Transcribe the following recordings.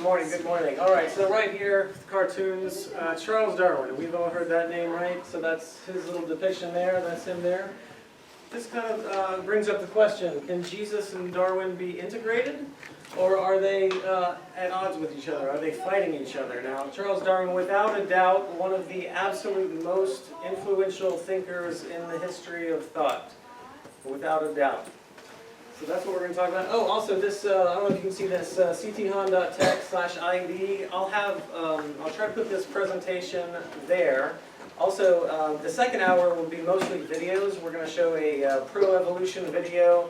morning, good morning. All right, so right here, cartoons, Charles Darwin. We've all heard that name, right? So that's his little depiction there, that's him there. This kind of brings up the question, can Jesus and Darwin be integrated? Or are they at odds with each other? Are they fighting each other? Now, Charles Darwin, without a doubt, one of the absolute most influential thinkers in the history of thought. Without a doubt. So that's what we're going to talk about. Oh, also this, I don't know if you can see this, cthon.tech/ID. I'll try to put this presentation there. Also, the second hour will be mostly videos. We're going to show a pro-evolution video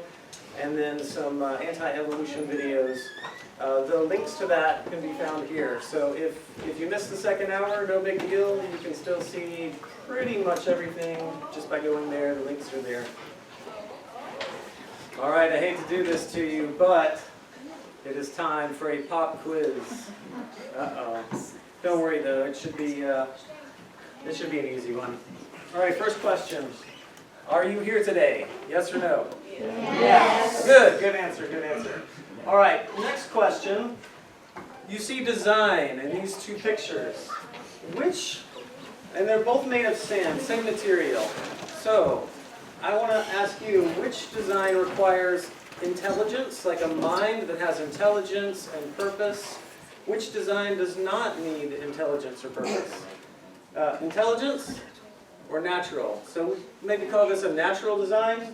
and then some anti-evolution videos. The links to that can be found here. So if you missed the second hour, no big deal. You can still see pretty much everything just by going there. The links are there. All right, I hate to do this to you, but it is time for a pop quiz. Uh-oh. Don't worry though, it should be an easy one. All right, first question. Are you here today? Yes or no? Yes. Good answer, good answer. All right, next question. You see design in these two pictures. And they're both made of sand, same material. So, I want to ask you, which design requires intelligence, like a mind that has intelligence and purpose? Which design does not need intelligence or purpose? Intelligence or natural? So maybe call this a natural design,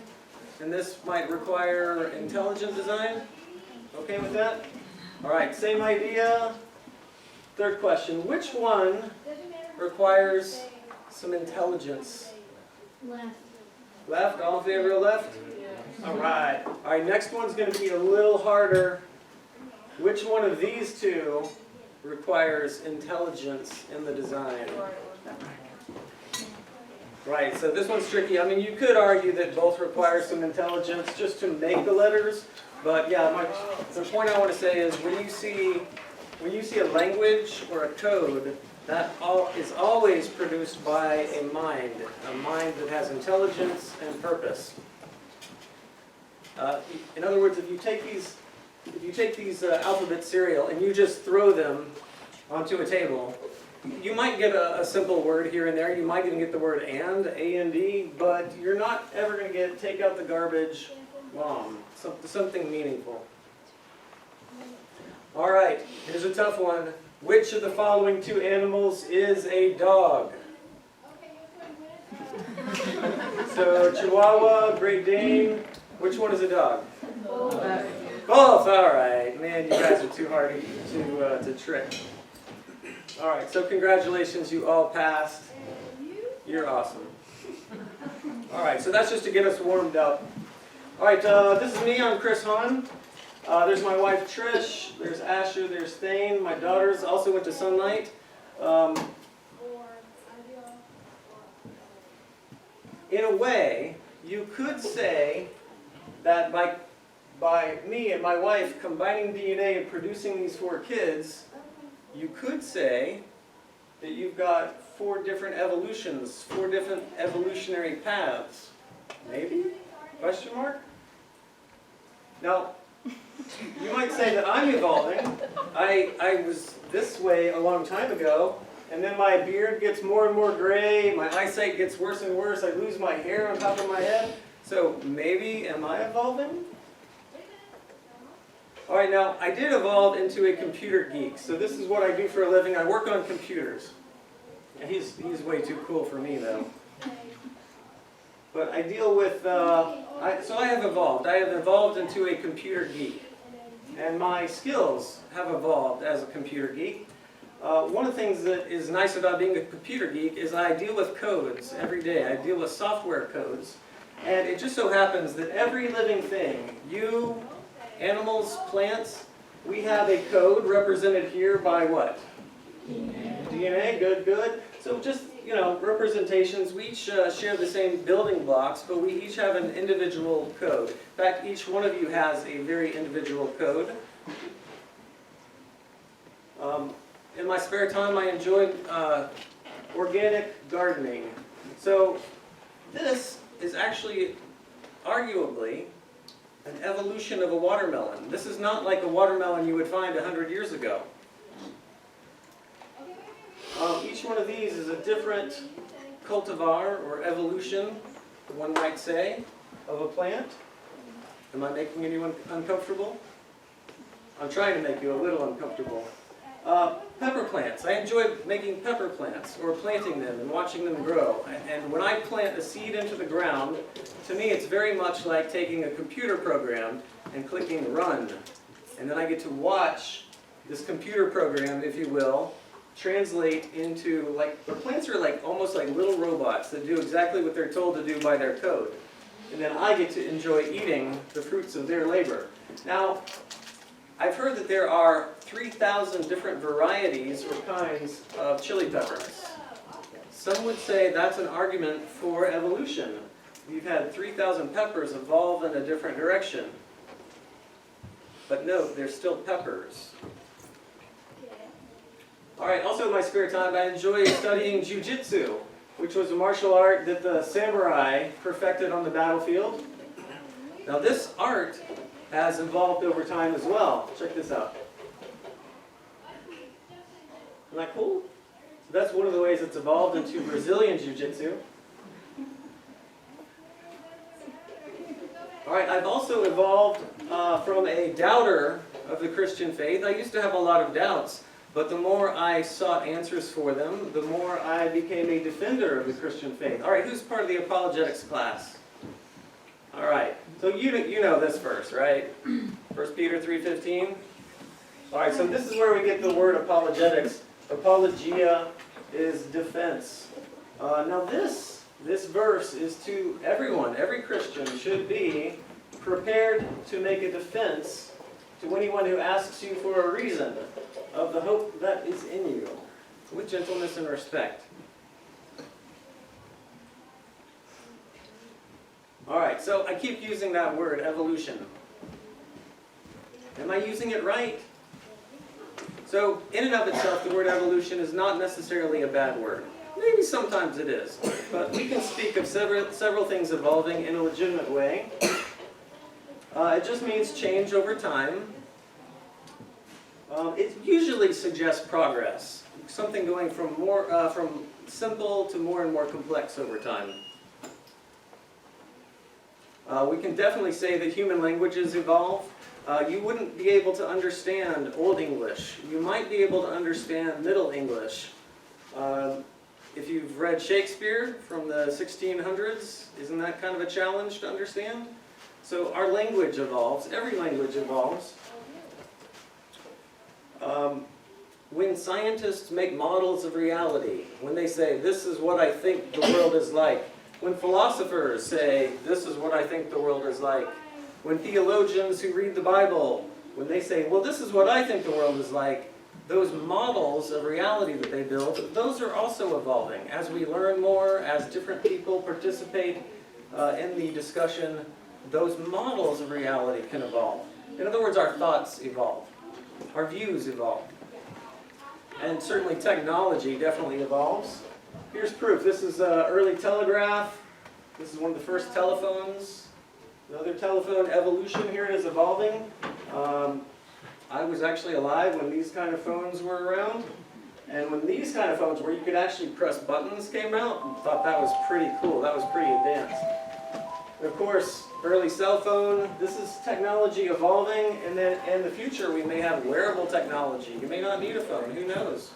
and this might require intelligent design. Okay with that? All right, same idea. Third question, which one requires some intelligence? Left, all in favor of left? All right. All right, next one's going to be a little harder. Which one of these two requires intelligence in the design? Right, so this one's tricky. I mean, you could argue that both require some intelligence just to make the letters, but yeah, the point I want to say is when you see a language or a code, that is always produced by a mind that has intelligence and purpose. In other words, if you take these alphabet cereal and you just throw them onto a table, you might get a simple word here and there. You might even get the word and, A-N-D, but you're not ever going to take out the garbage, something meaningful. All right, here's a tough one. Which of the following two animals is a dog? So, Chihuahua, Great Dane, which one is a dog? Both. Both, all right. Man, you guys are too hard to trick. All right, so congratulations, you all passed. You're awesome. All right, so that's just to get us warmed up. All right, this is me, I'm Chris Hahn. There's my wife Trish, there's Asher, there's Thane. My daughters also went to Sunlight. In a way, you could say that by me and my wife combining DNA and producing these 4 kids, you could say that you've got 4 different evolutions, 4 different evolutionary paths. Maybe? Question mark? Now, you might say that I'm evolving. I was this way a long time ago, and then my beard gets more and more gray, my eyesight gets worse and worse, I lose my hair on top of my head. So maybe, am I evolving? All right, now, I did evolve into a computer geek. So this is what I do for a living. I work on computers. And he's way too cool for me, though. But I deal with, so I have evolved. I have evolved into a computer geek. And my skills have evolved as a computer geek. One of the things that is nice about being a computer geek is I deal with codes every day. I deal with software codes. And it just so happens that every living thing, you, animals, plants, we have a code represented here by what? DNA, good. So just, representations, we each share the same building blocks, but we each have an individual code. In fact, each one of you has a very individual code. In my spare time, I enjoy organic gardening. So this is actually, arguably, an evolution of a watermelon. This is not like a watermelon you would find 100 years ago. Each one of these is a different cultivar or evolution, one might say, of a plant. Am I making anyone uncomfortable? I'm trying to make you a little uncomfortable. Pepper plants. I enjoy making pepper plants or planting them and watching them grow. And when I plant a seed into the ground, to me it's very much like taking a computer program and clicking run. And then I get to watch this computer program, if you will, translate into, like, the plants are like almost like little robots that do exactly what they're told to do by their code. And then I get to enjoy eating the fruits of their labor. Now, I've heard that there are 3,000 different varieties or kinds of chili peppers. Some would say that's an argument for evolution. We've had 3,000 peppers evolve in a different direction. But no, they're still peppers. All right, also in my spare time, I enjoy studying jiu-jitsu, which was a martial art that the samurai perfected on the battlefield. Now this art has evolved over time as well. Check this out. Isn't that cool? So that's one of the ways it's evolved into Brazilian jiu-jitsu. All right, I've also evolved from a doubter of the Christian faith. I used to have a lot of doubts, but the more I sought answers for them, the more I became a defender of the Christian faith. All right, who's part of the apologetics class? All right, so you know this verse, right? 1 Peter 3:15. All right, so this is where we get the word apologetics. Apologia is defense. Now this verse is to everyone. Every Christian should be prepared to make a defense to anyone who asks you for a reason of the hope that is in you, with gentleness and respect. All right, so I keep using that word, evolution. Am I using it right? So, in and of itself, the word evolution is not necessarily a bad word. Maybe sometimes it is, but we can speak of several things evolving in a legitimate way. It just means change over time. It usually suggests progress, something going from simple to more and more complex over time. We can definitely say that human languages evolve. You wouldn't be able to understand Old English. You might be able to understand Middle English. If you've read Shakespeare from the 1600s, isn't that kind of a challenge to understand? So our language evolves. Every language evolves. When scientists make models of reality, when they say, this is what I think the world is like, when philosophers say, this is what I think the world is like, when theologians who read the Bible, when they say, well, this is what I think the world is like, those models of reality that they build, those are also evolving. As we learn more, as different people participate in the discussion, those models of reality can evolve. In other words, our thoughts evolve. Our views evolve. And certainly technology definitely evolves. Here's proof. This is an early telegraph. This is one of the first telephones. Another telephone evolution. Here it is evolving. I was actually alive when these kind of phones were around. And when these kind of phones where you could actually press buttons came out, I thought that was pretty cool. That was pretty advanced. And of course, early cell phone. This is technology evolving. And then in the future, we may have wearable technology. You may not need a phone. Who knows?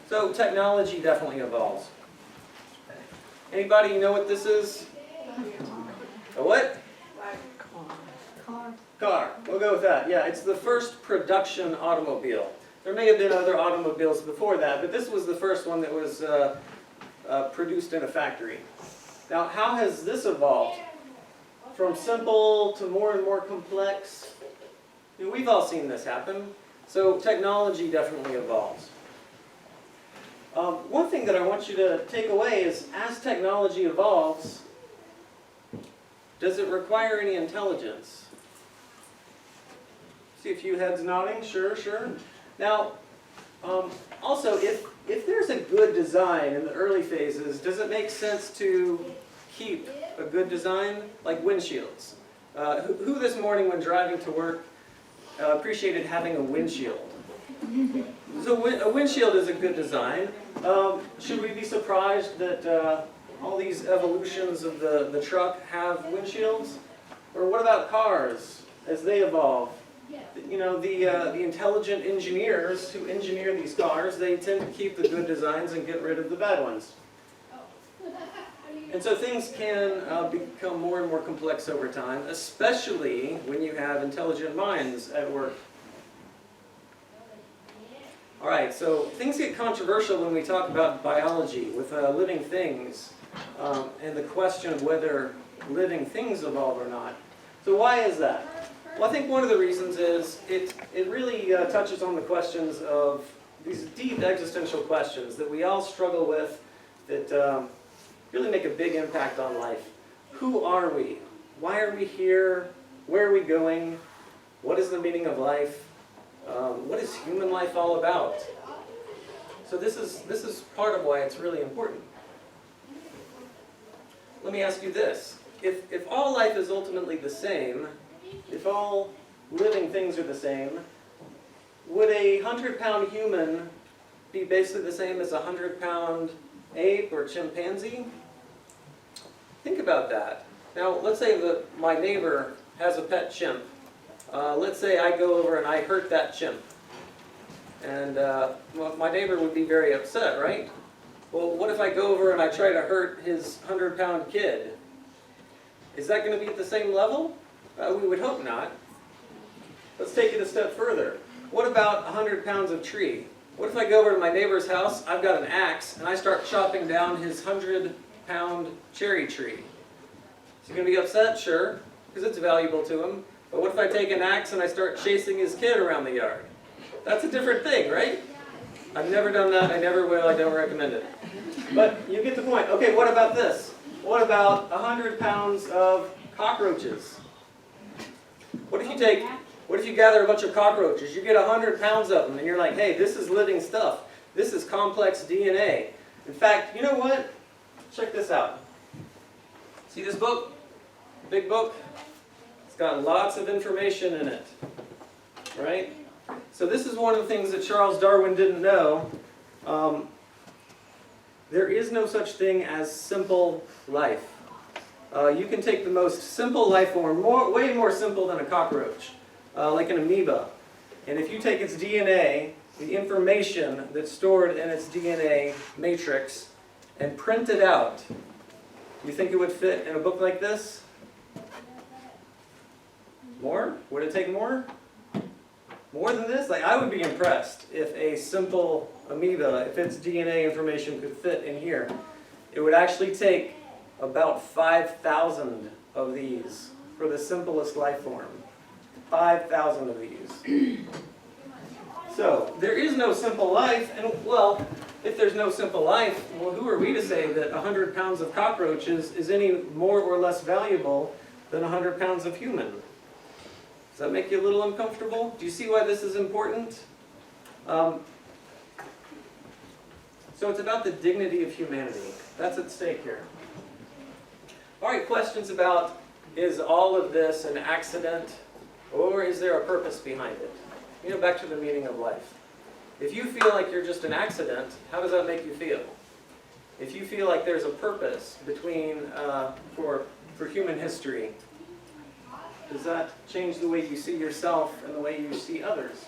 So technology definitely evolves. Anybody know what this is? A what? Car. We'll go with that. Yeah, it's the first production automobile. There may have been other automobiles before that, but this was the first one that was produced in a factory. Now, how has this evolved? From simple to more and more complex? You know, we've all seen this happen. So technology definitely evolves. One thing that I want you to take away is, as technology evolves, does it require any intelligence? See a few heads nodding. Sure, sure. Now, also, if there's a good design in the early phases, does it make sense to keep a good design, like windshields? Who this morning when driving to work appreciated having a windshield? So a windshield is a good design. Should we be surprised that all these evolutions of the truck have windshields? Or what about cars as they evolve? You know, the intelligent engineers who engineer these cars, they tend to keep the good designs and get rid of the bad ones. And so things can become more and more complex over time, especially when you have intelligent minds at work. All right, so things get controversial when we talk about biology with living things and the question of whether living things evolve or not. So why is that? Well, I think one of the reasons is it really touches on the questions of these deep existential questions that we all struggle with that really make a big impact on life. Who are we? Why are we here? Where are we going? What is the meaning of life? What is human life all about? So this is part of why it's really important. Let me ask you this. If all life is ultimately the same, if all living things are the same, would a 100-pound human be basically the same as a 100-pound ape or chimpanzee? Think about that. Now, let's say that my neighbor has a pet chimp. Let's say I go over and I hurt that chimp. And well, my neighbor would be very upset, right? Well, what if I go over and I try to hurt his 100-pound kid? Is that going to be at the same level? We would hope not. Let's take it a step further. What about 100 pounds of tree? What if I go over to my neighbor's house, I've got an axe, and I start chopping down his 100-pound cherry tree? Is he going to be upset? Sure, because it's valuable to him. But what if I take an axe and I start chasing his kid around the yard? That's a different thing, right? I've never done that. I never will. I don't recommend it. But you get the point. Okay, what about this? What about 100 pounds of cockroaches? What if you gather a bunch of cockroaches? You get 100 pounds of them, and you're like, hey, this is living stuff. This is complex DNA. In fact, you know what? Check this out. See this book? Big book? It's got lots of information in it, right? So this is one of the things that Charles Darwin didn't know. There is no such thing as simple life. You can take the most simple life form, way more simple than a cockroach, like an amoeba. And if you take its DNA, the information that's stored in its DNA matrix, and print it out, you think it would fit in a book like this? More? Would it take more? More than this? Like, I would be impressed if a simple amoeba, if its DNA information could fit in here. It would actually take about 5,000 of these for the simplest life form. 5,000 of these. So, there is no simple life, and well, if there's no simple life, well, who are we to say that 100 pounds of cockroaches is any more or less valuable than 100 pounds of human? Does that make you a little uncomfortable? Do you see why this is important? So it's about the dignity of humanity. That's at stake here. All right, questions about, is all of this an accident, or is there a purpose behind it? You know, back to the meaning of life. If you feel like you're just an accident, how does that make you feel? If you feel like there's a purpose for human history, does that change the way you see yourself and the way you see others?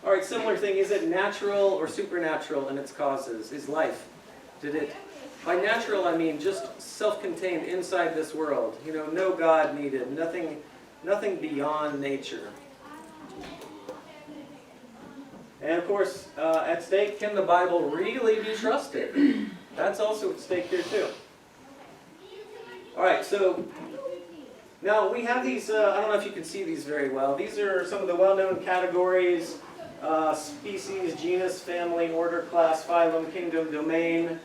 All right, similar thing, is it natural or supernatural in its causes? Is life, by natural I mean just self-contained inside this world. You know, no God needed, nothing beyond nature. And of course, at stake, can the Bible really be trusted? That's also at stake here too. All right, so now we have these, I don't know if you can see these very well. These are some of the well-known categories: species, genus, family, order, class, phylum, kingdom, domain.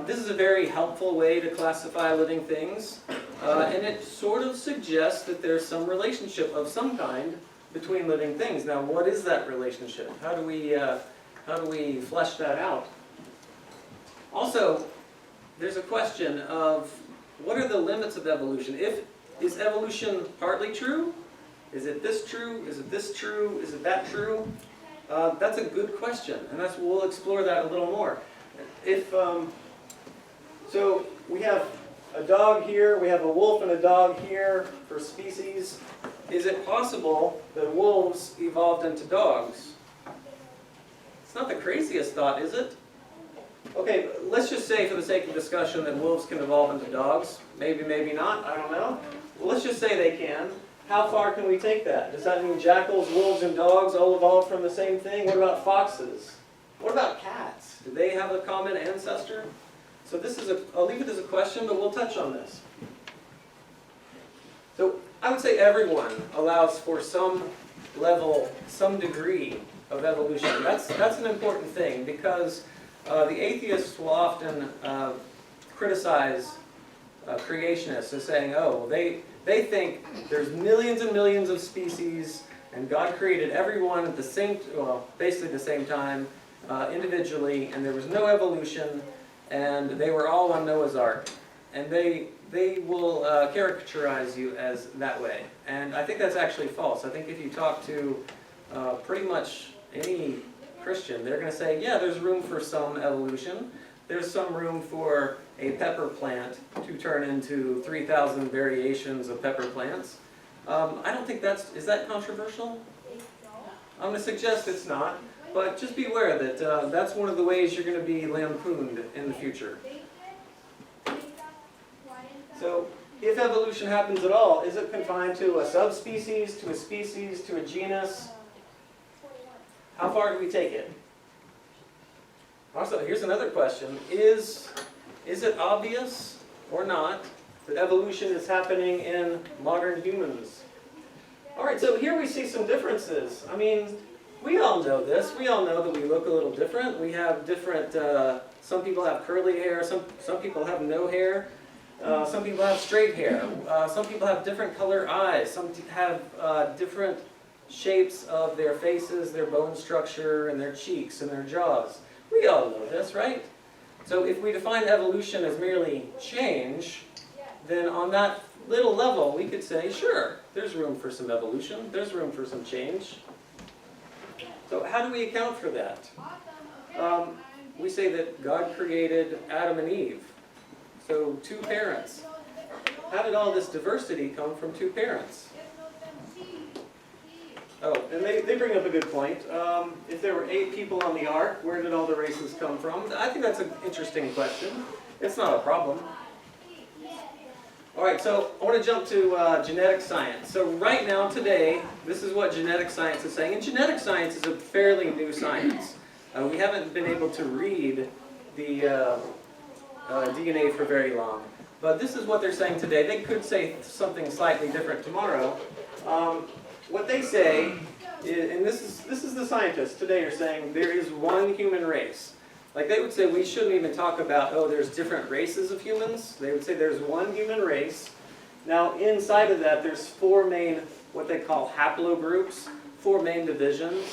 This is a very helpful way to classify living things, and it sort of suggests that there's some relationship of some kind between living things. Now, what is that relationship? How do we flesh that out? Also, there's a question of what are the limits of evolution? Is evolution partly true? Is it this true? Is it this true? Is it that true? That's a good question, and we'll explore that a little more. So we have a dog here, we have a wolf and a dog here for species. Is it possible that wolves evolved into dogs? It's not the craziest thought, is it? Okay, let's just say for the sake of discussion that wolves can evolve into dogs. Maybe, maybe not, I don't know. Well, let's just say they can. How far can we take that? Does that mean jackals, wolves, and dogs all evolved from the same thing? What about foxes? What about cats? Do they have a common ancestor? So this is I'll leave it as a question, but we'll touch on this. So I would say everyone allows for some level, some degree of evolution. That's an important thing, because the atheists will often criticize creationists as saying, oh, they think there's millions and millions of species, and God created everyone at the same, basically the same time, individually, and there was no evolution, and they were all on Noah's Ark. And they will caricaturize you as that way. And I think that's actually false. I think if you talk to pretty much any Christian, they're going to say, yeah, there's room for some evolution. There's some room for a pepper plant to turn into 3,000 variations of pepper plants. I don't think is that controversial? I'm going to suggest it's not, but just be aware that that's one of the ways you're going to be lampooned in the future. So, if evolution happens at all, is it confined to a subspecies, to a species, to a genus? How far do we take it? Also, here's another question. Is it obvious or not that evolution is happening in modern humans? All right, so here we see some differences. I mean, we all know this. We all know that we look a little different. We have different, some people have curly hair, some people have no hair. Some people have straight hair. Some people have different color eyes. Some have different shapes of their faces, their bone structure, and their cheeks and their jaws. We all know this, right? So if we define evolution as merely change, then on that little level we could say, sure, there's room for some evolution. There's room for some change. So how do we account for that? We say that God created Adam and Eve. So, two parents. How did all this diversity come from two parents? Oh, and they bring up a good point. If there were 8 people on the ark, where did all the races come from? I think that's an interesting question. It's not a problem. All right, so I want to jump to genetic science. So right now, today, this is what genetic science is saying. And genetic science is a fairly new science. We haven't been able to read the DNA for very long. But this is what they're saying today. They could say something slightly different tomorrow. What they say, and this is the scientists today are saying, there is one human race. Like they would say we shouldn't even talk about, oh, there's different races of humans. They would say there's one human race. Now inside of that there's 4 main, what they call haplogroups, 4 main divisions.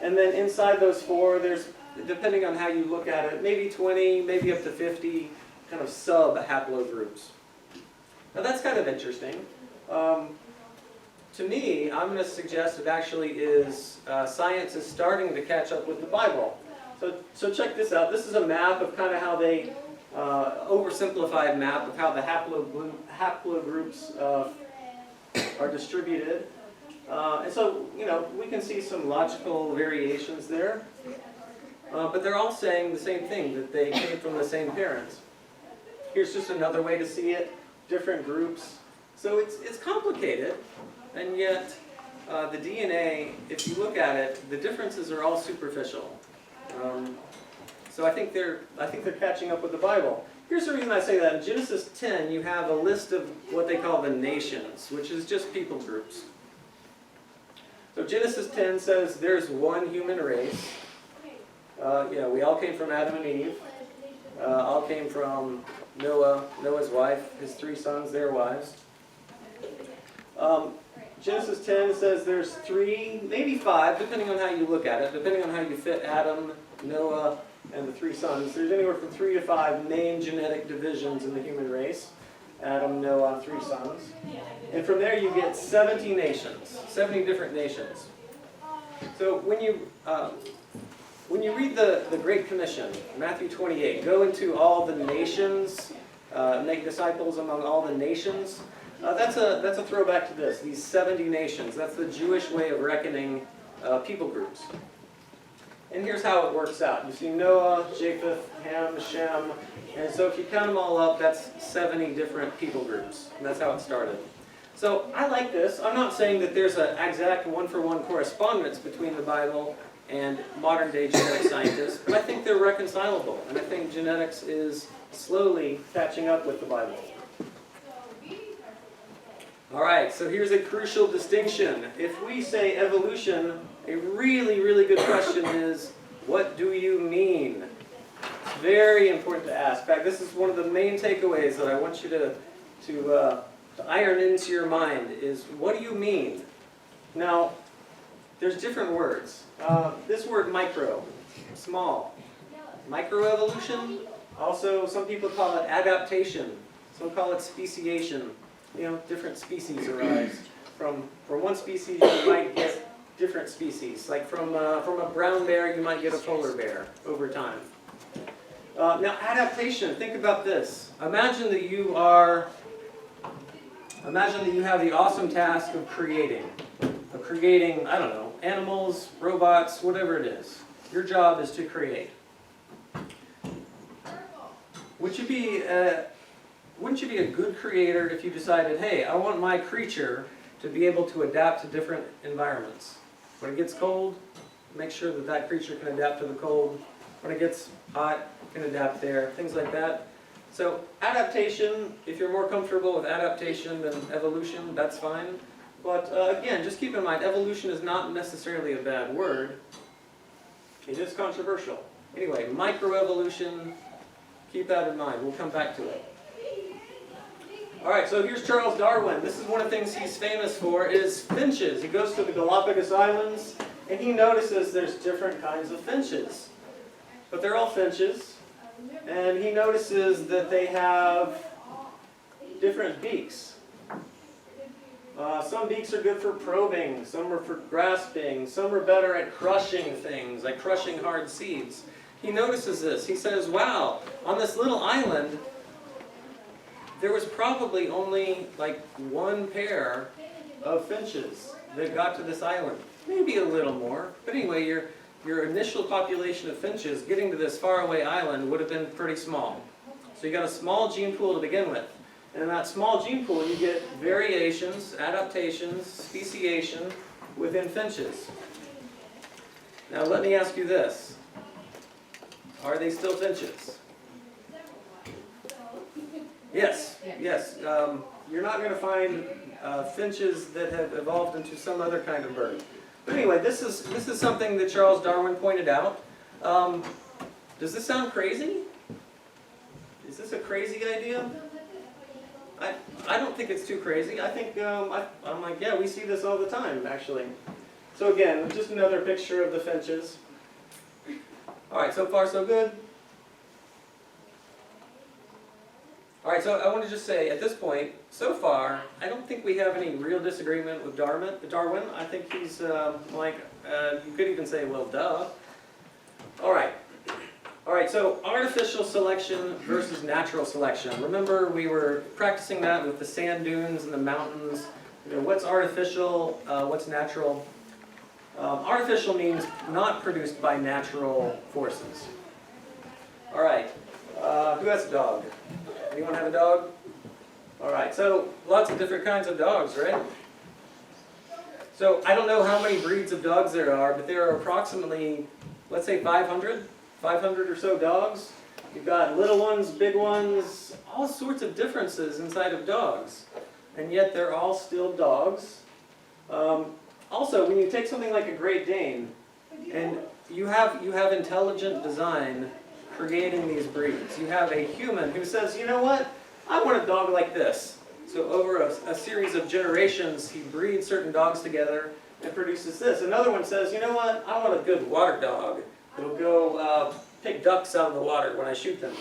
And then inside those 4 there's, depending on how you look at it, maybe 20, maybe up to 50 kind of sub-haplogroups. Now that's kind of interesting. To me, I'm going to suggest it actually is, science is starting to catch up with the Bible. So check this out. This is a map of kind of how they, oversimplified map of how the haplogroups are distributed. And so, you know, we can see some logical variations there. But they're all saying the same thing, that they came from the same parents. Here's just another way to see it, different groups. So it's complicated, and yet the DNA, if you look at it, the differences are all superficial. So I think they're catching up with the Bible. Here's the reason I say that. In Genesis 10, you have a list of what they call the nations, which is just people groups. So Genesis 10 says there's one human race. We all came from Adam and Eve. All came from Noah, Noah's wife, his 3 sons, their wives. Genesis 10 says there's 3, maybe 5, depending on how you look at it, depending on how you fit Adam, Noah, and the 3 sons. There's anywhere from 3 to 5 main genetic divisions in the human race. Adam, Noah, 3 sons. And from there you get 70 nations, 70 different nations. So when you read the Great Commission, Matthew 28, go into all the nations, make disciples among all the nations. That's a throwback to this, these 70 nations. That's the Jewish way of reckoning people groups. And here's how it works out. You see Noah, Japheth, Ham, Shem, and so if you count them all up, that's 70 different people groups. And that's how it started. So I like this. I'm not saying that there's an exact one-for-one correspondence between the Bible and modern-day genetic scientists, but I think they're reconcilable. And I think genetics is slowly catching up with the Bible. All right, so here's a crucial distinction. If we say evolution, a really, really good question is, what do you mean? It's very important to ask. In fact, this is one of the main takeaways that I want you to iron into your mind is, what do you mean? Now, there's different words. This word micro, small. Microevolution, also some people call it adaptation. Some call it speciation. You know, different species arise. From one species you might get different species. Like from a brown bear you might get a polar bear over time. Now adaptation, think about this. Imagine that you have the awesome task of creating, I don't know, animals, robots, whatever it is. Your job is to create. Wouldn't you be a good creator if you decided, hey, I want my creature to be able to adapt to different environments? When it gets cold, make sure that that creature can adapt to the cold. When it gets hot, can adapt there, things like that. So adaptation, if you're more comfortable with adaptation than evolution, that's fine. But again, just keep in mind, evolution is not necessarily a bad word. It is controversial. Anyway, microevolution, keep that in mind. We'll come back to it. All right, so here's Charles Darwin. This is one of the things he's famous for, is finches. He goes to the Galapagos Islands, and he notices there's different kinds of finches. But they're all finches, and he notices that they have different beaks. Some beaks are good for probing, some are for grasping, some are better at crushing things, like crushing hard seeds. He notices this. He says, wow, on this little island, there was probably only like one pair of finches that got to this island. Maybe a little more. But anyway, your initial population of finches getting to this faraway island would have been pretty small. So you got a small gene pool to begin with. And in that small gene pool, you get variations, adaptations, speciation within finches. Now let me ask you this. Are they still finches? Yes, yes. You're not going to find finches that have evolved into some other kind of bird. But anyway, this is something that Charles Darwin pointed out. Does this sound crazy? Is this a crazy idea? I don't think it's too crazy. I think, I'm like, yeah, we see this all the time, actually. So again, just another picture of the finches. All right, so far so good. All right, so I want to just say, at this point, so far, I don't think we have any real disagreement with Darwin. I think he's you could even say, well, duh. All right, so artificial selection versus natural selection. Remember, we were practicing that with the sand dunes and the mountains. You know, what's artificial, what's natural? Artificial means not produced by natural forces. All right, who has a dog? Anyone have a dog? All right, so lots of different kinds of dogs, right? So I don't know how many breeds of dogs there are, but there are approximately, let's say 500 or so dogs. You've got little ones, big ones, all sorts of differences inside of dogs. And yet they're all still dogs. Also, when you take something like a Great Dane, and you have intelligent design creating these breeds. You have a human who says, you know what, I want a dog like this. So over a series of generations, he breeds certain dogs together and produces this. Another one says, you know what, I want a good water dog. It'll go pick ducks out of the water when I shoot them.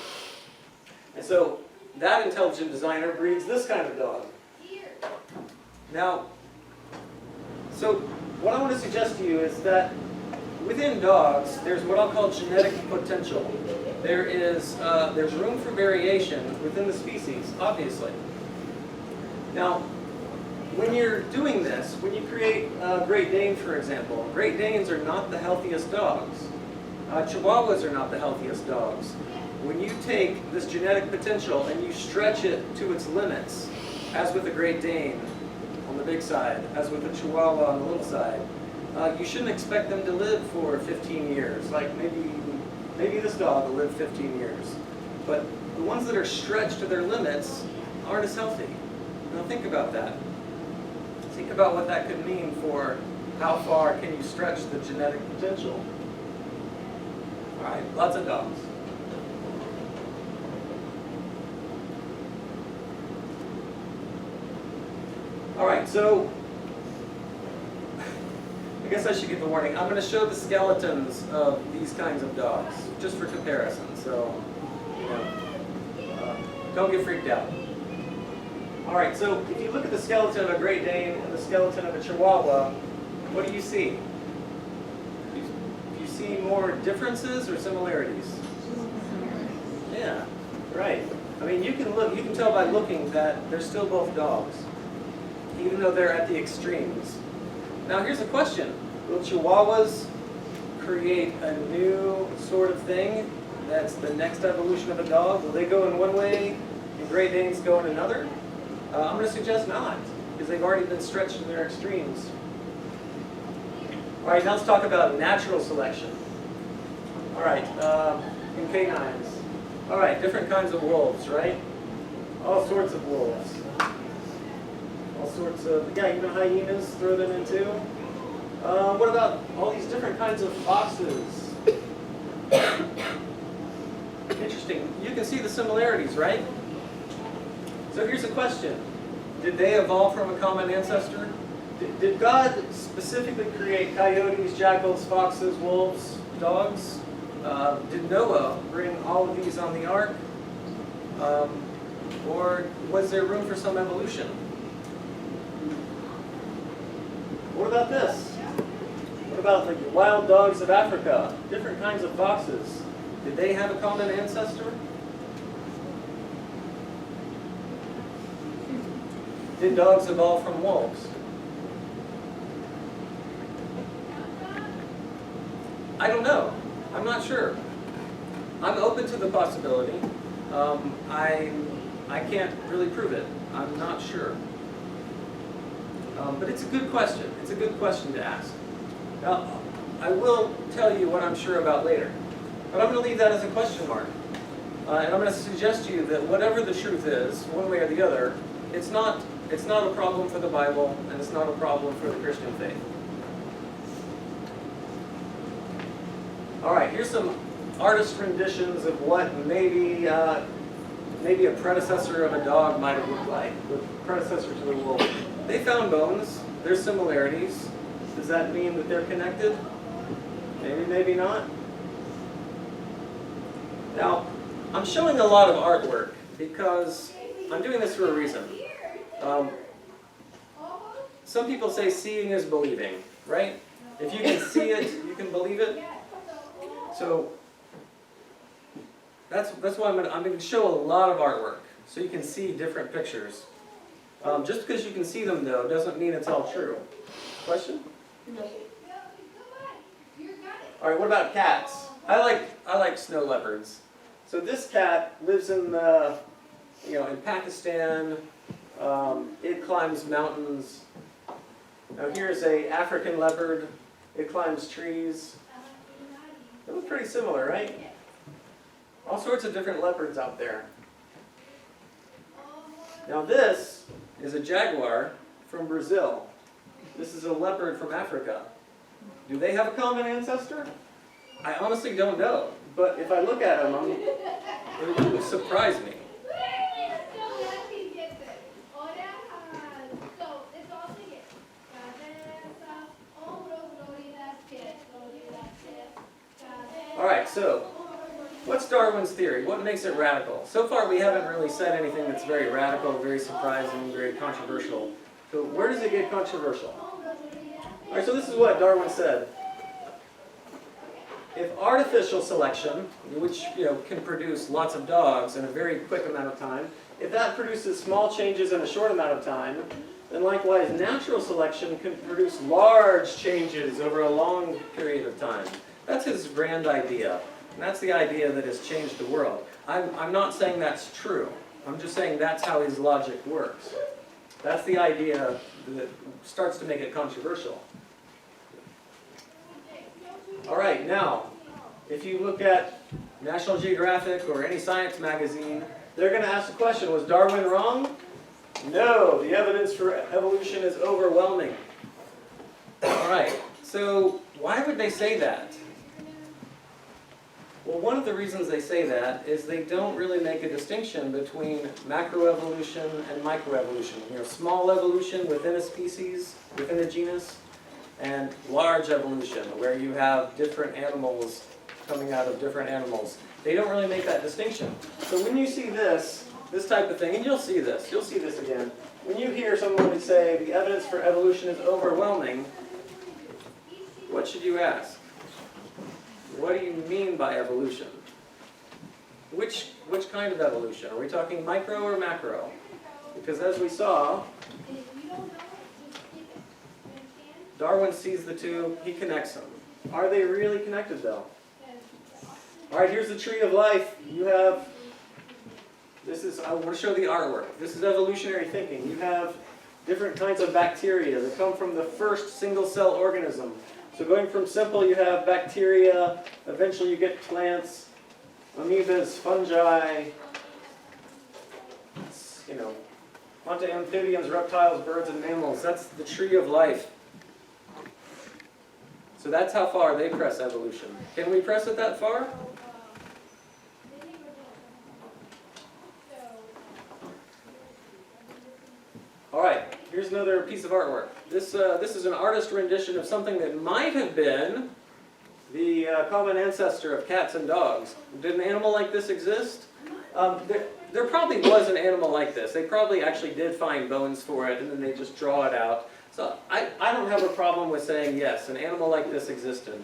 And so that intelligent designer breeds this kind of dog. Now, so what I want to suggest to you is that within dogs, there's what I'll call genetic potential. There's room for variation within the species, obviously. Now, when you're doing this, when you create a Great Dane, for example, Great Danes are not the healthiest dogs. Chihuahuas are not the healthiest dogs. When you take this genetic potential and you stretch it to its limits, as with a Great Dane on the big side, as with a Chihuahua on the little side, you shouldn't expect them to live for 15 years. Like maybe this dog will live 15 years. But the ones that are stretched to their limits aren't as healthy. Now think about that. Think about what that could mean for how far can you stretch the genetic potential. All right, lots of dogs. All right, so I guess I should give a warning. I'm going to show the skeletons of these kinds of dogs, just for comparison. So, don't get freaked out. All right, so if you look at the skeleton of a Great Dane and the skeleton of a Chihuahua, what do you see? Do you see more differences or similarities? Yeah, right. I mean, you can tell by looking that they're still both dogs, even though they're at the extremes. Now here's a question. Will Chihuahuas create a new sort of thing that's the next evolution of a dog? Will they go in one way and Great Danes go in another? I'm going to suggest not, because they've already been stretched to their extremes. All right, now let's talk about natural selection. All right, in canines. All right, different kinds of wolves, right? All sorts of wolves. All sorts of, yeah, you know hyenas, throw them in too. What about all these different kinds of foxes? Interesting. You can see the similarities, right? So here's a question. Did they evolve from a common ancestor? Did God specifically create coyotes, jackals, foxes, wolves, dogs? Did Noah bring all of these on the ark? Or was there room for some evolution? What about this? What about the wild dogs of Africa? Different kinds of foxes. Did they have a common ancestor? Did dogs evolve from wolves? I don't know. I'm not sure. I'm open to the possibility. I can't really prove it. I'm not sure. But it's a good question. It's a good question to ask. Now, I will tell you what I'm sure about later. But I'm going to leave that as a question mark. And I'm going to suggest to you that whatever the truth is, one way or the other, it's not a problem for the Bible, and it's not a problem for the Christian faith. All right, here's some artist renditions of what maybe a predecessor of a dog might have looked like, the predecessor to the wolf. They found bones. There's similarities. Does that mean that they're connected? Maybe, maybe not. Now, I'm showing a lot of artwork because I'm doing this for a reason. Some people say seeing is believing, right? If you can see it, you can believe it. So that's why I'm going to show a lot of artwork, so you can see different pictures. Just because you can see them, though, doesn't mean it's all true. Question? No. All right. What about cats? I like snow leopards. So this cat lives in in Pakistan. It climbs mountains. Now here's a African leopard. It climbs trees. They look pretty similar, right? All sorts of different leopards out there. Now this is a jaguar from Brazil. This is a leopard from Africa. Do they have a common ancestor? I honestly don't know. But if I look at them, it wouldn't surprise me. All right, so what's Darwin's theory? What makes it radical? So far we haven't really said anything that's very radical, very surprising, very controversial. So where does it get controversial? All right, so this is what Darwin said. If artificial selection, which can produce lots of dogs in a very quick amount of time, if that produces small changes in a short amount of time, then likewise natural selection can produce large changes over a long period of time. That's his grand idea. And that's the idea that has changed the world. I'm not saying that's true. I'm just saying that's how his logic works. That's the idea that starts to make it controversial. All right, now, if you look at National Geographic or any science magazine, they're going to ask the question, was Darwin wrong? No, the evidence for evolution is overwhelming. All right, so why would they say that? Well, one of the reasons they say that is they don't really make a distinction between macroevolution and microevolution. Small evolution within a species, within a genus, and large evolution, where you have different animals coming out of different animals. They don't really make that distinction. So when you see this type of thing, and you'll see this again, when you hear someone say the evidence for evolution is overwhelming, what should you ask? What do you mean by evolution? Which kind of evolution? Are we talking micro or macro? Because as we saw, Darwin sees the two, he connects them. Are they really connected though? All right, here's the tree of life. You have, I want to show the artwork. This is evolutionary thinking. You have different kinds of bacteria that come from the first single-cell organism. So going from simple, you have bacteria, eventually you get plants, amoebas, fungi, onto amphibians, reptiles, birds, and mammals. That's the tree of life. So that's how far they press evolution. Can we press it that far? All right, here's another piece of artwork. This is an artist rendition of something that might have been the common ancestor of cats and dogs. Did an animal like this exist? There probably was an animal like this. They probably actually did find bones for it, and then they just draw it out. So I don't have a problem with saying, yes, an animal like this existed.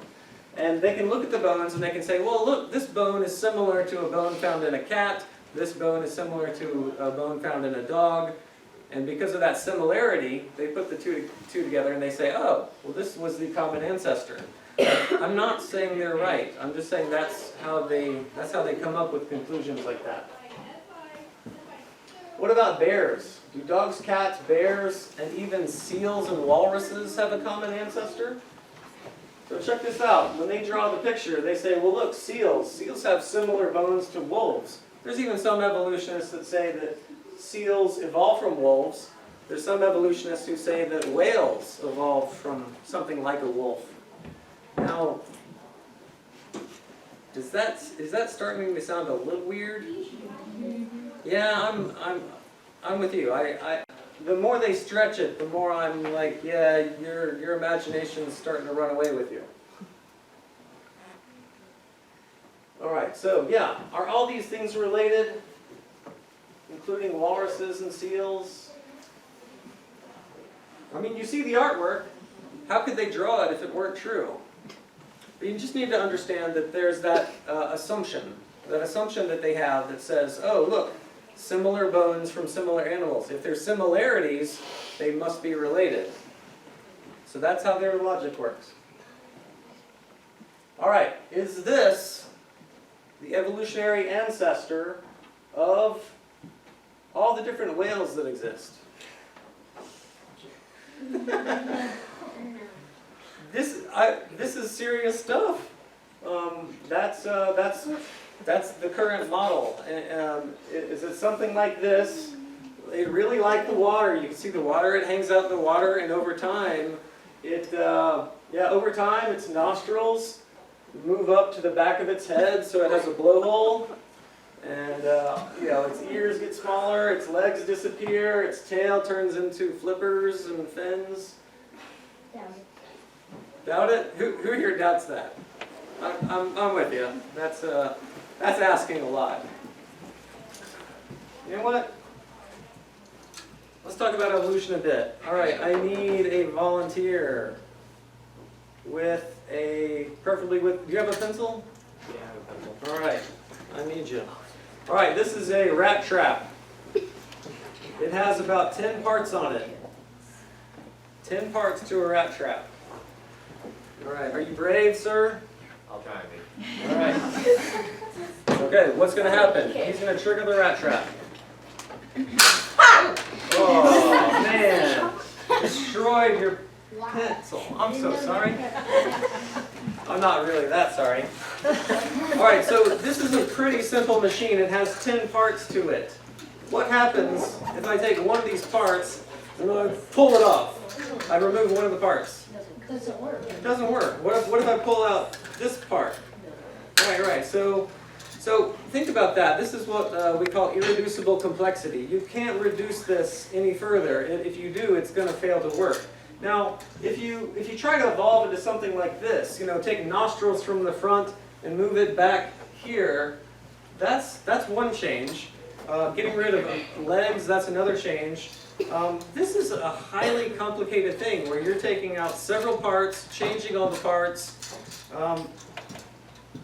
And they can look at the bones and they can say, well, look, this bone is similar to a bone found in a cat. This bone is similar to a bone found in a dog. And because of that similarity, they put the two together and they say, oh, well, this was the common ancestor. I'm not saying they're right. I'm just saying that's how they come up with conclusions like that. What about bears? Do dogs, cats, bears, and even seals and walruses have a common ancestor? So check this out. When they draw the picture, they say, well, look, seals. Seals have similar bones to wolves. There's even some evolutionists that say that seals evolved from wolves. There's some evolutionists who say that whales evolved from something like a wolf. Now, is that starting to sound a little weird? Yeah, I'm with you. The more they stretch it, the more I'm like, yeah, your imagination's starting to run away with you. All right, so yeah, are all these things related, including walruses and seals? I mean, you see the artwork. How could they draw it if it weren't true? But you just need to understand that there's that assumption that they have that says, oh, look, similar bones from similar animals. If there's similarities, they must be related. So that's how their logic works. All right, is this the evolutionary ancestor of all the different whales that exist? This is serious stuff. That's the current model. Is it something like this? They really like the water. You can see the water. It hangs out in the water, and over time, over time, its nostrils move up to the back of its head, so it has a blowhole. And its ears get smaller, its legs disappear, its tail turns into flippers and fins. Doubt it? Who here doubts that? I'm with you. That's asking a lot. You know what? Let's talk about evolution a bit. All right, I need a volunteer. with preferably with, do you have a pencil? Yeah, I have a pencil. All right, I need you. All right, this is a rat trap. It has about 10 parts on it. 10 parts to a rat trap. All right, are you brave, sir? I'll try and be. All right. Okay, what's going to happen? He's going to trigger the rat trap. Oh, man. Destroyed your pencil. I'm so sorry. I'm not really that sorry. All right, so this is a pretty simple machine. It has 10 parts to it. What happens if I take one of these parts and I pull it off? I remove one of the parts. It doesn't work. It doesn't work. What if I pull out this part? Right. So think about that. This is what we call irreducible complexity. You can't reduce this any further. If you do, it's going to fail to work. Now, if you try to evolve into something like this, take nostrils from the front and move it back here, that's one change. Getting rid of legs, that's another change. This is a highly complicated thing where you're taking out several parts, changing all the parts.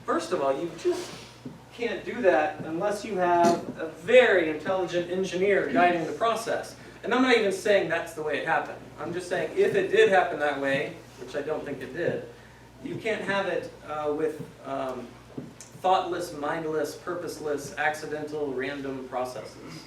First of all, you just can't do that unless you have a very intelligent engineer guiding the process. And I'm not even saying that's the way it happened. I'm just saying if it did happen that way, which I don't think it did, you can't have it with thoughtless, mindless, purposeless, accidental, random processes.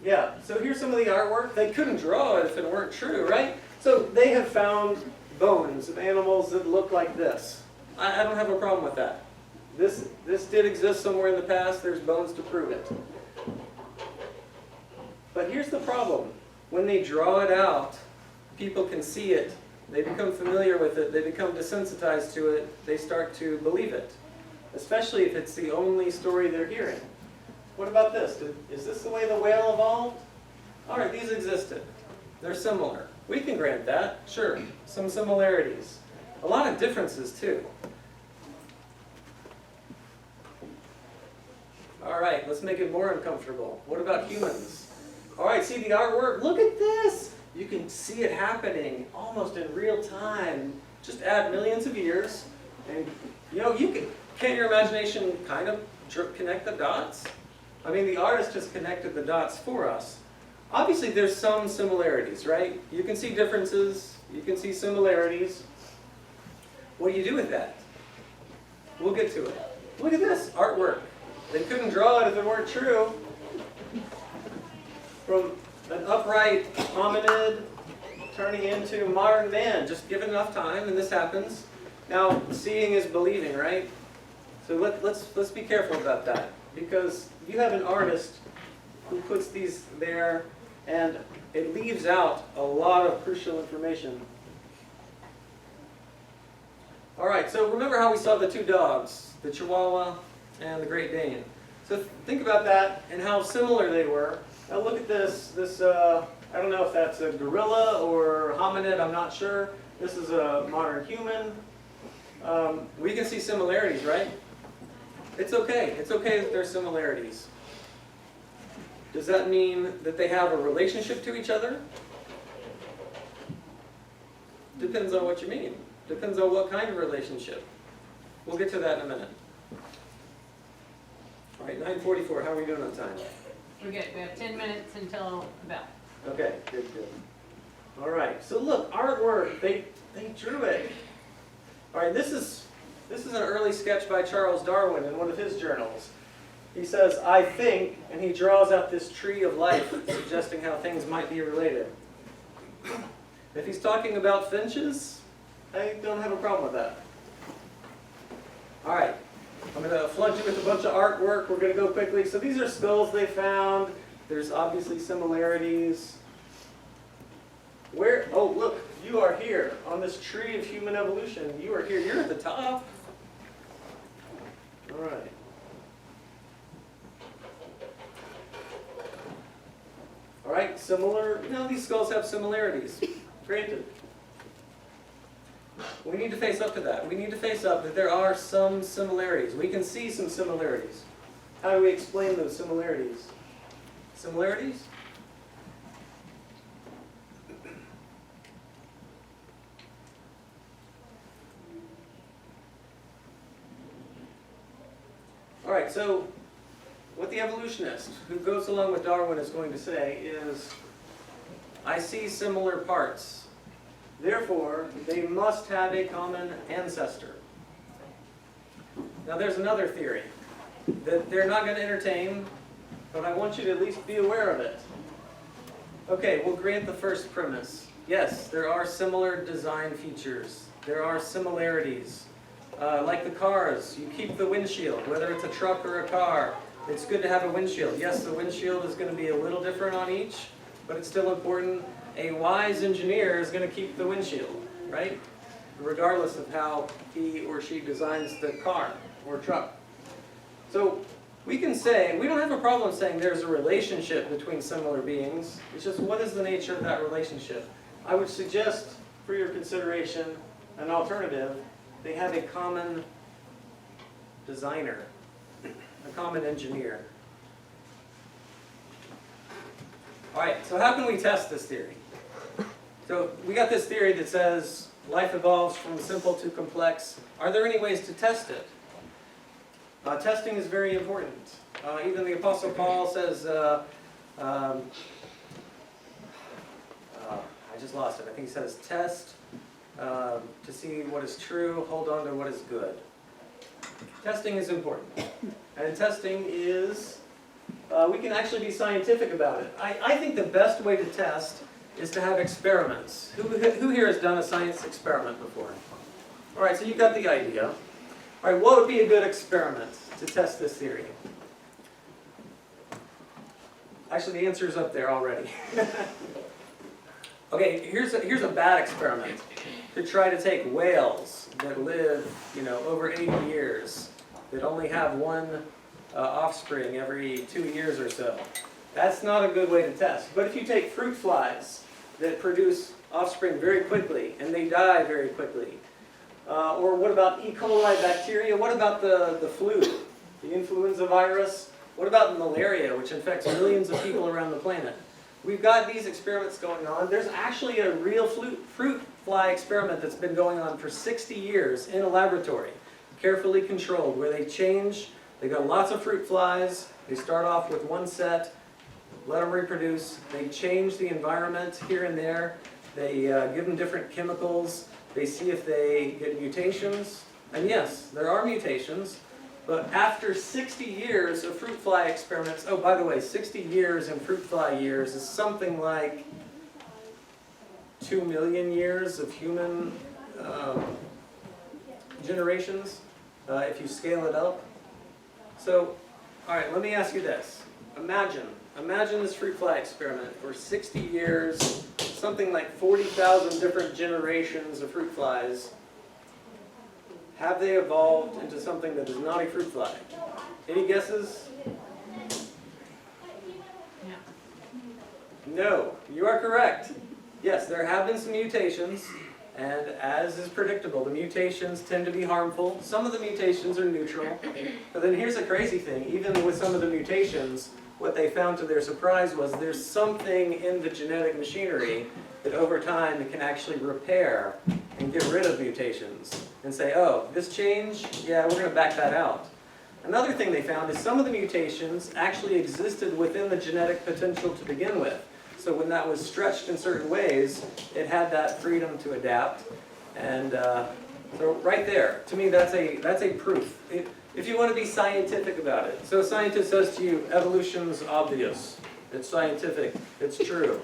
Yeah, so here's some of the artwork. They couldn't draw it if it weren't true, right? So they have found bones of animals that look like this. I don't have a problem with that. This did exist somewhere in the past. There's bones to prove it. But here's the problem. When they draw it out, people can see it. They become familiar with it. They become desensitized to it. They start to believe it, especially if it's the only story they're hearing. What about this? Is this the way the whale evolved? All right, these existed. They're similar. We can grant that, sure. Some similarities. A lot of differences, too. All right, let's make it more uncomfortable. What about humans? All right, see the artwork? Look at this! You can see it happening almost in real time. Just add millions of years, and can't your imagination kind of connect the dots? I mean, the artist just connected the dots for us. Obviously, there's some similarities, right? You can see differences. You can see similarities. What do you do with that? We'll get to it. Look at this artwork. They couldn't draw it if it weren't true. From an upright hominid turning into modern man. Just give it enough time, and this happens. Now, seeing is believing, right? So let's be careful about that, because you have an artist who puts these there, and it leaves out a lot of crucial information. All right, so remember how we saw the two dogs, the Chihuahua and the Great Dane. So think about that and how similar they were. Now look at this. I don't know if that's a gorilla or hominid, I'm not sure. This is a modern human. We can see similarities, right? It's okay. It's okay that there's similarities. Does that mean that they have a relationship to each other? Depends on what you mean. Depends on what kind of relationship. We'll get to that in a minute. All right, 9:44. How are we doing on time? We're good. We have 10 minutes until the bell. Okay, good. All right, so look, artwork. They drew it. All right, this is an early sketch by Charles Darwin in one of his journals. He says, "I think," and he draws out this tree of life, suggesting how things might be related. If he's talking about finches, I don't have a problem with that. All right, I'm going to flood you with a bunch of artwork. We're going to go quickly. So these are skulls they found. There's obviously similarities. Where? Oh, look, you are here on this tree of human evolution. You are here. You're at the top. All right. All right, similar. These skulls have similarities. Granted. We need to face up to that. We need to face up that there are some similarities. We can see some similarities. How do we explain those similarities? Similarities? All right, so what the evolutionist who goes along with Darwin is going to say is, I see similar parts. Therefore, they must have a common ancestor. Now there's another theory that they're not going to entertain, but I want you to at least be aware of it. Okay, we'll grant the first premise. Yes, there are similar design features. There are similarities. Like the cars, you keep the windshield, whether it's a truck or a car. It's good to have a windshield. Yes, the windshield is going to be a little different on each, but it's still important. A wise engineer is going to keep the windshield, right? Regardless of how he or she designs the car or truck. So we can say, we don't have a problem saying there's a relationship between similar beings. It's just, what is the nature of that relationship? I would suggest, for your consideration, an alternative. They have a common designer, a common engineer. All right, so how can we test this theory? So we got this theory that says life evolves from simple to complex. Are there any ways to test it? Testing is very important. Even the Apostle Paul says, I just lost it. I think he says, test to see what is true, hold on to what is good. Testing is important. And testing is, we can actually be scientific about it. I think the best way to test is to have experiments. Who here has done a science experiment before? All right, so you got the idea. All right, what would be a good experiment to test this theory? Actually, the answer is up there already. Okay, here's a bad experiment. To try to take whales that live, over 80 years, that only have one offspring every 2 years or so. That's not a good way to test. But if you take fruit flies that produce offspring very quickly, and they die very quickly, or what about E. coli bacteria? What about the flu, the influenza virus? What about malaria, which infects millions of people around the planet? We've got these experiments going on. There's actually a real fruit fly experiment that's been going on for 60 years in a laboratory, carefully controlled, where they got lots of fruit flies, they start off with one set, let them reproduce, they change the environment here and there, they give them different chemicals, they see if they get mutations, and yes, there are mutations, but after 60 years of fruit fly experiments, oh, by the way, 60 years in fruit fly years is something like 2 million years of human generations, if you scale it up. So, all right, let me ask you this. Imagine this fruit fly experiment for 60 years, something like 40,000 different generations of fruit flies. Have they evolved into something that is not a fruit fly? Any guesses? No, you are correct. Yes, there have been some mutations, and as is predictable, the mutations tend to be harmful. Some of the mutations are neutral, but then here's the crazy thing. Even with some of the mutations, what they found to their surprise was there's something in the genetic machinery that over time can actually repair and get rid of mutations and say, oh, this change, yeah, we're going to back that out. Another thing they found is some of the mutations actually existed within the genetic potential to begin with. So when that was stretched in certain ways, it had that freedom to adapt. And so right there, to me, that's a proof. If you want to be scientific about it. So a scientist says to you, evolution's obvious. It's scientific. It's true.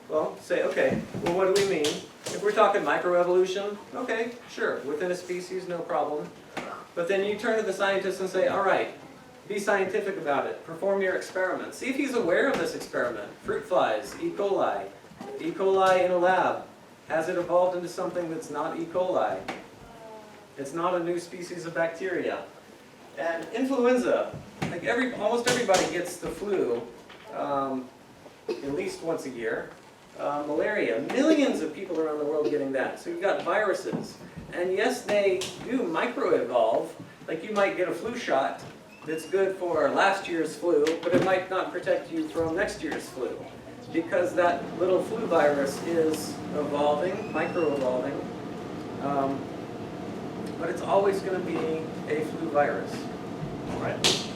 Well, say, okay, well, what do we mean? If we're talking microevolution, okay, sure, within a species, no problem. But then you turn to the scientist and say, all right, be scientific about it. Perform your experiment. See if he's aware of this experiment. Fruit flies, E. coli. E. coli in a lab. Has it evolved into something that's not E. coli? It's not a new species of bacteria. And influenza, like almost everybody gets the flu at least once a year. Malaria, millions of people around the world getting that. So you've got viruses. And yes, they do microevolve. Like you might get a flu shot that's good for last year's flu, but it might not protect you from next year's flu. Because that little flu virus is evolving, microevolving. But it's always going to be a flu virus. All right?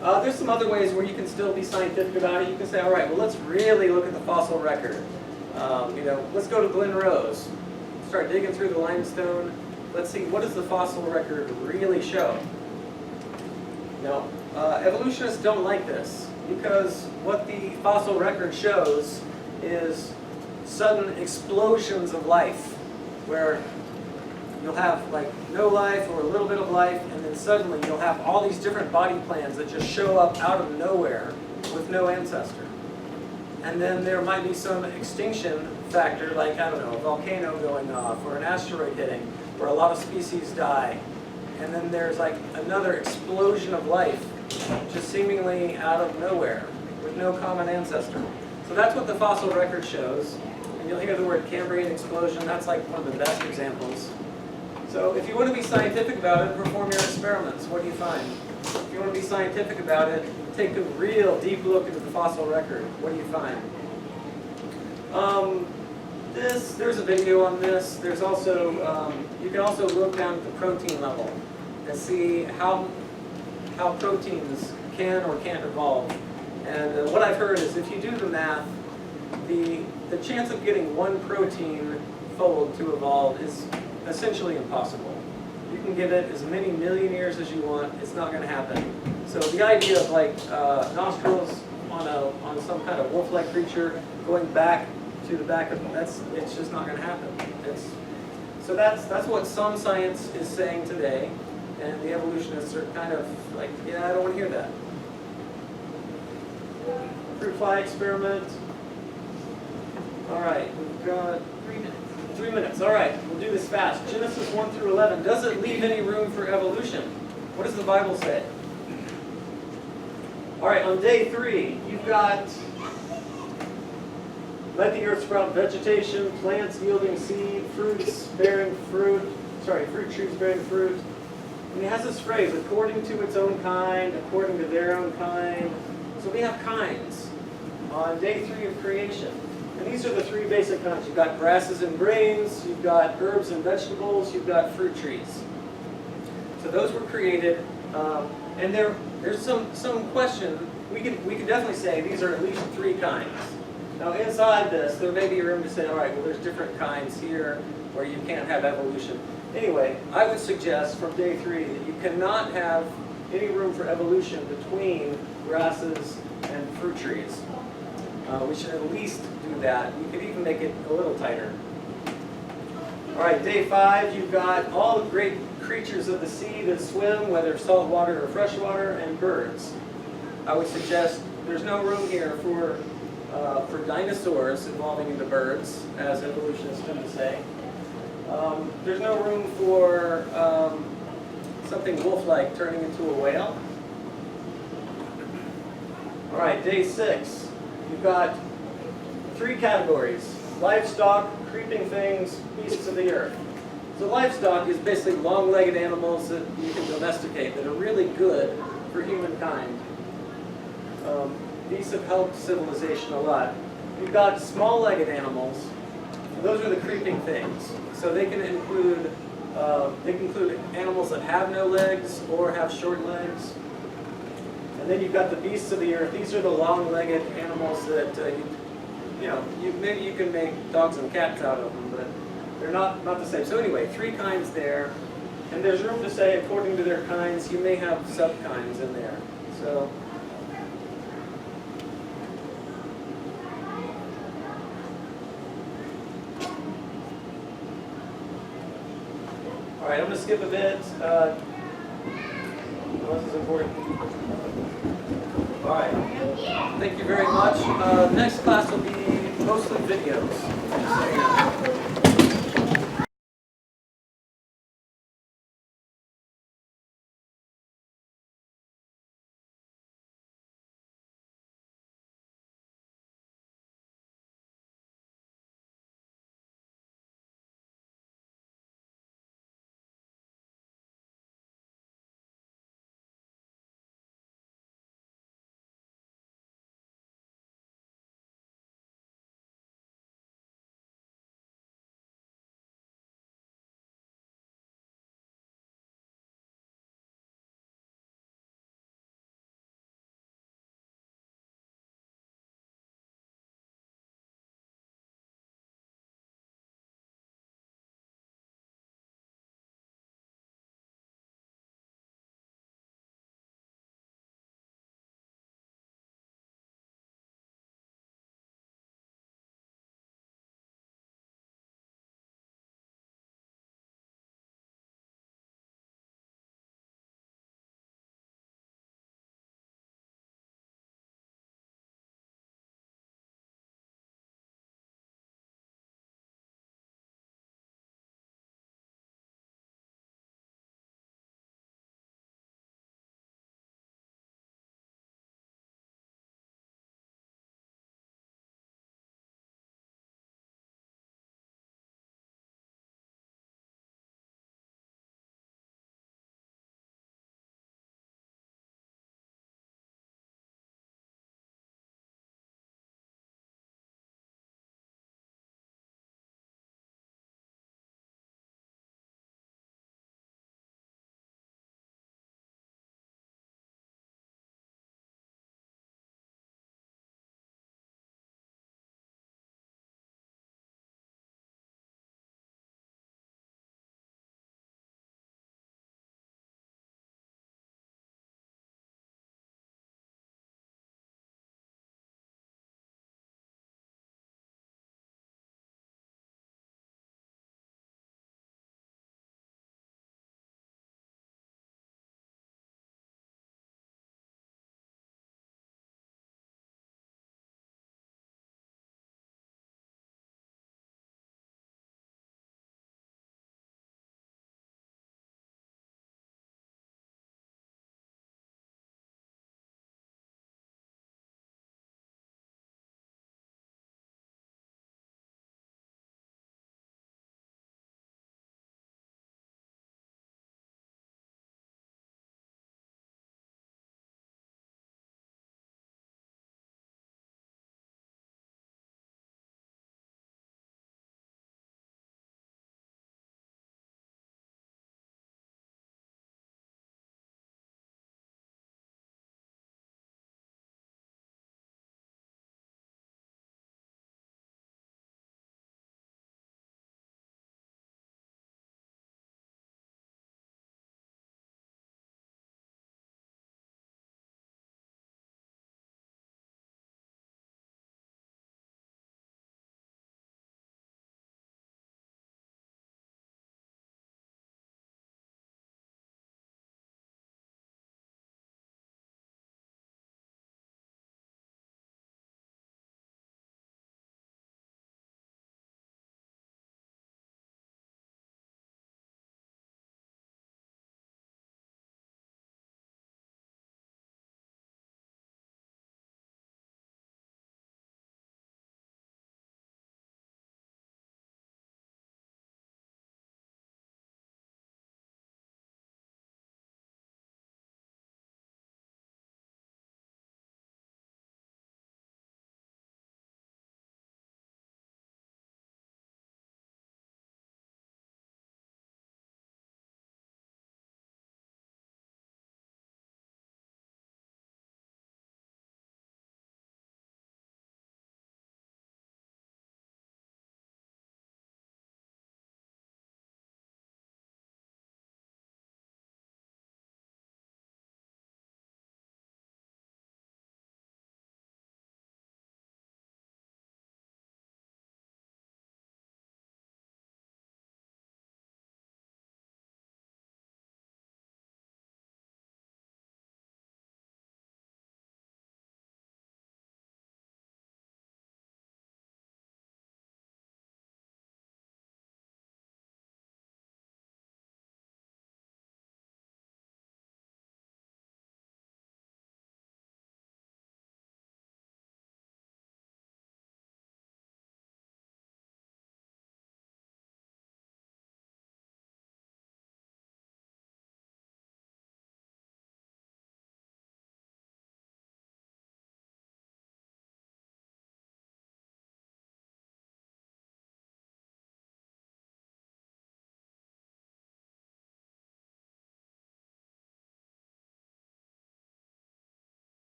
There's some other ways where you can still be scientific about it. You can say, all right, well, let's really look at the fossil record. Let's go to Glen Rose. Start digging through the limestone. Let's see, what does the fossil record really show? No, evolutionists don't like this because what the fossil record shows is sudden explosions of life where you'll have like no life or a little bit of life, and then suddenly you'll have all these different body plans that just show up out of nowhere with no ancestor. And then there might be some extinction factor, like, I don't know, a volcano going off or an asteroid hitting where a lot of species die. And then there's like another explosion of life just seemingly out of nowhere with no common ancestor. So that's what the fossil record shows. And you'll hear the word Cambrian explosion. That's like one of the best examples. So if you want to be scientific about it, perform your experiments. What do you find? If you want to be scientific about it, take a real deep look into the fossil record. What do you find? There's a video on this. There's also, you can also look down at the protein level and see how proteins can or can't evolve. And what I've heard is if you do the math, the chance of getting one protein fold to evolve is essentially impossible. You can give it as many million years as you want, it's not going to happen. So the idea of like nostrils on some kind of wolf-like creature going back to the back of it's just not going to happen. So that's what some science is saying today, and the evolutionists are kind of like, yeah, I don't want to hear that. Fruit fly experiment. All right, we've got 3 minutes. 3 minutes. All right, we'll do this fast. Genesis 1 through 11. Does it leave any room for evolution? What does the Bible say? All right, on day 3, you've got let the earth sprout vegetation, plants yielding seed, fruit trees bearing fruit. And it has this phrase, according to its own kind, according to their own kind. So we have kinds on day 3 of creation. And these are the 3 basic kinds. You've got grasses and grains, you've got herbs and vegetables, you've got fruit trees. So those were created, and there's some question. We could definitely say these are at least 3 kinds. Now inside this, there may be room to say, all right, well there's different kinds here where you can't have evolution. Anyway, I would suggest from day 3 that you cannot have any room for evolution between grasses and fruit trees. We should at least do that. We could even make it a little tighter. All right, day 5, you've got all the great creatures of the sea that swim, whether saltwater or freshwater, and birds. I would suggest there's no room here for dinosaurs evolving into birds, as evolutionists tend to say. There's no room for something wolf-like turning into a whale. All right, day 6. You've got 3 categories: livestock, creeping things, beasts of the earth. So livestock is basically long-legged animals that you can domesticate that are really good for humankind. These have helped civilization a lot. You've got small-legged animals. Those are the creeping things. So they can include animals that have no legs or have short legs. And then you've got the beasts of the earth. These are the long-legged animals that maybe you can make dogs and cats out of them, but they're not the same. So anyway, 3 kinds there, and there's room to say according to their kinds. You may have sub-kinds in there. So. All right, I'm going to skip a bit. This is important. All right. Thank you very much. Next class will be mostly videos.